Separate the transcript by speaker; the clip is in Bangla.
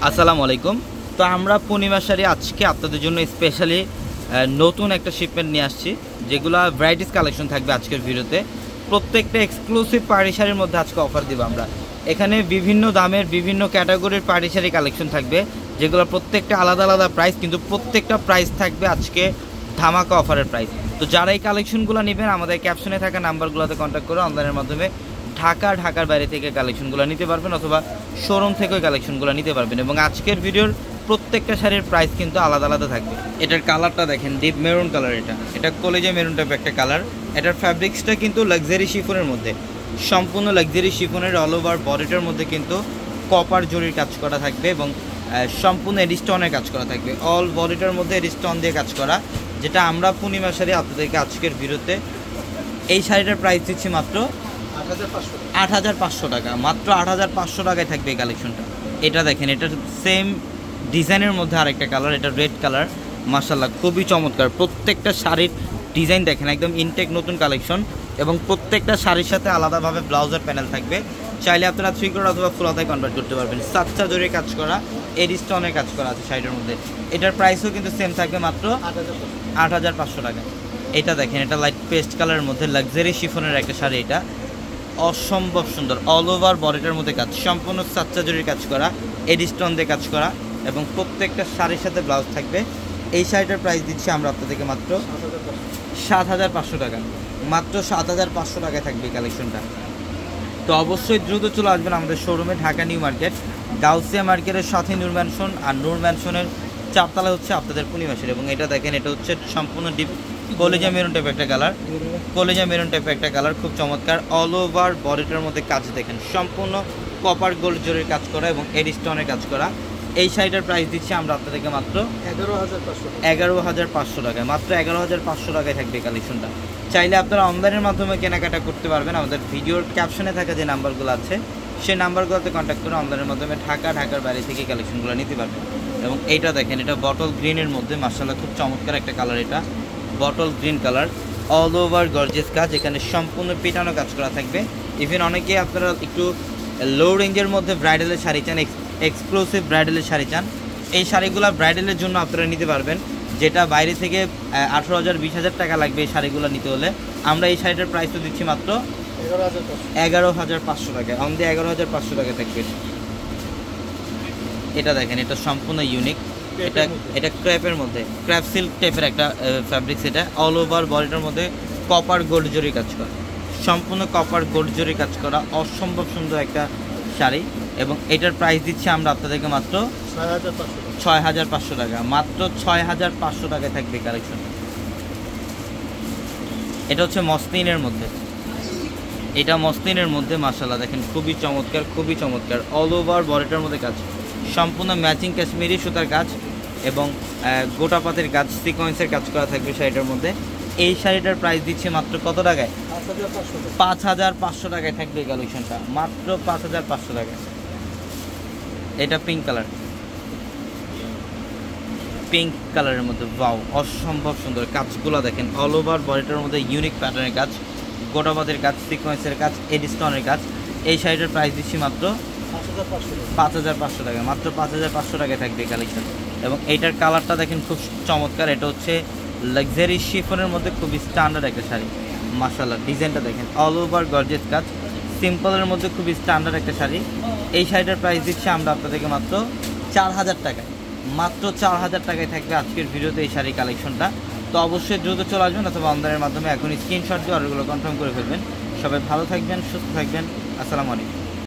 Speaker 1: আসসালামু আলাইকুম। তো আমরা পূর্ণিমা শাড়ি আজকে আপনাদের জন্য স্পেশালি নতুন একটা শিপমেন্ট নিয়ে আসছি, যেগুলো ভ্যারাইটিস কালেকশন থাকবে আজকের ভিডিওতে। প্রত্যেকটা এক্সক্লুসিভ পার্টি শাড়ির মধ্যে আজকে অফার দিব আমরা। এখানে বিভিন্ন দামের বিভিন্ন ক্যাটাগরির পার্টি শাড়ি কালেকশন থাকবে, যেগুলো প্রত্যেকটা আলাদা আলাদা প্রাইস, কিন্তু প্রত্যেকটা প্রাইস থাকবে আজকে ধামাকা অফারের প্রাইস। তো যারা এই কালেকশনগুলো নেবেন আমাদের ক্যাপশনে থাকা নাম্বারগুলোতে কন্ট্যাক্ট করে অনলাইনের মাধ্যমে ঢাকার বাইরে থেকে কালেকশনগুলো নিতে পারবেন, অথবা শোরুম থেকেও কালেকশনগুলো নিতে পারবেন। এবং আজকের ভিডিওর প্রত্যেকটা শাড়ির প্রাইস কিন্তু আলাদা আলাদা থাকবে। এটার কালারটা দেখেন, ডিপ মেরুন কালার। এটা কলেজে মেরুন টাইপ একটা কালার। এটার ফ্যাব্রিক্সটা কিন্তু লাক্সারি শিফনের মধ্যে, সম্পূর্ণ লাক্সারি শিফনের। অল ওভার বডিটার মধ্যে কিন্তু কপার জরির কাজ করা থাকবে এবং সম্পূর্ণ এডিস্টনের কাজ করা থাকবে। অল বডিটার মধ্যে এডিস্টন দিয়ে কাজ করা, যেটা আমরা পূর্ণিমা শাড়ি আপনাদেরকে আজকের ভিডিওতে এই শাড়িটার প্রাইস দিচ্ছি মাত্র ৮৫০০ টাকা। মাত্র ৮৫০০ টাকায় থাকবে এই কালেকশনটা। এটা দেখেন, এটা সেম ডিজাইনের মধ্যে আরেকটা কালার, এটা রেড কালার। মাশাআল্লাহ খুবই চমৎকার। প্রত্যেকটা শাড়ির ডিজাইন দেখেন, একদম ইনটেক নতুন কালেকশন। এবং প্রত্যেকটা শাড়ির সাথে আলাদাভাবে ব্লাউজের প্যানেল থাকবে। চাইলে আপনারা 3 কোয়ার্টার অথবা ফুল হাতায় কনভার্ট করতে পারবেন। সাতটা জোরে কাজ করা, এডিস্টনের কাজ করা আছে শাড়িটার মধ্যে। এটার প্রাইসও কিন্তু সেম থাকবে মাত্র ৮৫০০ টাকা। এটা দেখেন, এটা লাইট পেস্ট কালারের মধ্যে লাক্সারি শিফনের একটা শাড়ি। এটা অসম্ভব সুন্দর। অল ওভার বডিটার মধ্যে কাজ, সম্পূর্ণ সাচ্চা জরির কাজ করা, এডিস্টন দিয়ে কাজ করা, এবং প্রত্যেকটা শাড়ির সাথে ব্লাউজ থাকবে। এই শাড়িটার প্রাইস দিচ্ছি আমরা আপনাদেরকে মাত্র ৭৫০০ টাকা। মাত্র ৭৫০০ টাকায় থাকবে এই কালেকশনটা। তো অবশ্যই দ্রুত চলে আসবেন আমাদের শোরুমে, ঢাকা নিউ মার্কেট, গাউসিয়া মার্কেটের সাথে নূর ম্যানশন, আর নূর ম্যানশনের 4 তলা হচ্ছে আপনাদের পূর্ণিমা শাড়ি। এবং এটা দেখেন, এটা হচ্ছে সম্পূর্ণ ডিপ কলেজা মেরুন টাইপ একটা কালার, কলেজা মেরুন টাইপ একটা কালার, খুব চমৎকার। অল ওভার বডিটার মধ্যে কাজ দেখেন, সম্পূর্ণ কপার গোল্ড জরির কাজ করা এবং এডিস্টনের কাজ করা। এই শাড়িটার প্রাইস দিচ্ছি আমরা আপনাদেরকে মাত্র ১১৫০০ টাকায়। মাত্র ১১৫০০ টাকায় থাকবে এই কালেকশনটা। চাইলে আপনারা অনলাইনের মাধ্যমে কেনাকাটা করতে পারবেন। আমাদের ভিডিওর ক্যাপশনে থাকা যে নাম্বারগুলো আছে সেই নাম্বারগুলোতে কন্ট্যাক্ট করে অনলাইনের মাধ্যমে ঢাকার বাইরে থেকে কালেকশনগুলো নিতে পারবেন। এবং এইটা দেখেন, এটা বটল গ্রিনের মধ্যে মাশাআল্লাহ খুব চমৎকার একটা কালার। এটা bottle green colour, all over gorgeous কাজ, এখানে সম্পূর্ণ পেটানো কাজ করা থাকবে। ইভেন অনেকে আপনারা একটু লো রেঞ্জের মধ্যে ব্রাইডালের শাড়ি চান, এক্সক্লুসিভ ব্রাইডালের শাড়ি চান, এই শাড়িগুলো ব্রাইডালের জন্য আপনারা নিতে পারবেন। যেটা বাইরে থেকে ১৮,০০০ ২০,০০০ টাকা লাগবে এই শাড়িগুলো নিতে হলে, আমরা এই শাড়িটার প্রাইস তো দিচ্ছি মাত্র ১১৫০০ টাকায়। অনলি ১১৫০০ টাকা থাকবে। এটা দেখেন, এটা সম্পূর্ণ ইউনিক। এটা ক্র্যাপের মধ্যে, ক্র্যাপ সিল্ক টাইপের একটা ফ্যাব্রিক্স। এটা অল ওভার বডিটার মধ্যে কপার গোল্ড জরি কাজ করা, সম্পূর্ণ কপার গোল্ড জরি কাজ করা, অসম্ভব সুন্দর একটা শাড়ি। এবং এটার প্রাইস দিচ্ছি আমরা আপনাদেরকে মাত্র ৬৫০০ টাকা। মাত্র ৬৫০০ টাকায় থাকবে কালেকশন। এটা হচ্ছে মসলিনের মধ্যে, এটা মসলিনের মধ্যে মাশাআল্লাহ দেখেন খুবই চমৎকার, খুবই চমৎকার। অল ওভার বডিটার মধ্যে কাজ, সম্পূর্ণ ম্যাচিং কাশ্মীরি সুতার কাজ এবং গোটা পাতের কাজ, সিকোয়েন্সের কাজ করা থাকবে শাড়িটার মধ্যে। এই শাড়িটার প্রাইস দিচ্ছে মাত্র কত টাকায়? ৫৫০০ টাকায় থাকবে এই কালেকশনটা। মাত্র ৫৫০০ টাকায়। এটা পিঙ্ক কালার, পিঙ্ক কালারের মধ্যে ওয়াও, অসম্ভব সুন্দর। কাজগুলো দেখেন, অল ওভার বডিটার মধ্যে ইউনিক প্যাটার্নের কাজ, গোটা পাতের কাজ, সিকোয়েন্সের কাজ, এডিস্টনের কাজ। এই শাড়িটার প্রাইস দিচ্ছি মাত্র ৫৫০০ টাকা। মাত্র ৫৫০০ টাকায় থাকবে কালেকশন। এবং এইটার কালারটা দেখেন খুব চমৎকার। এটা হচ্ছে লাক্সারি শিফনের মধ্যে খুবই স্ট্যান্ডার্ড একটা শাড়ি। মাশাআল্লাহ ডিজাইনটা দেখেন, অল ওভার গর্জিয়াস কাজ, সিম্পলের মধ্যে খুবই স্ট্যান্ডার্ড একটা শাড়ি। এই শাড়িটার প্রাইস দিচ্ছি আমরা আপনাদেরকে মাত্র ৪০০০ টাকায়। মাত্র ৪০০০ টাকায় থাকবে আজকের ভিডিওতে এই শাড়ির কালেকশনটা। তো অবশ্যই দ্রুত চলে আসবেন, অথবা অনলাইনের মাধ্যমে এখন স্ক্রিনশট দিয়ে অর্ডারগুলো কনফার্ম করে ফেলবেন। সবাই ভালো থাকবেন, সুস্থ থাকবেন। আসসালামু আলাইকুম।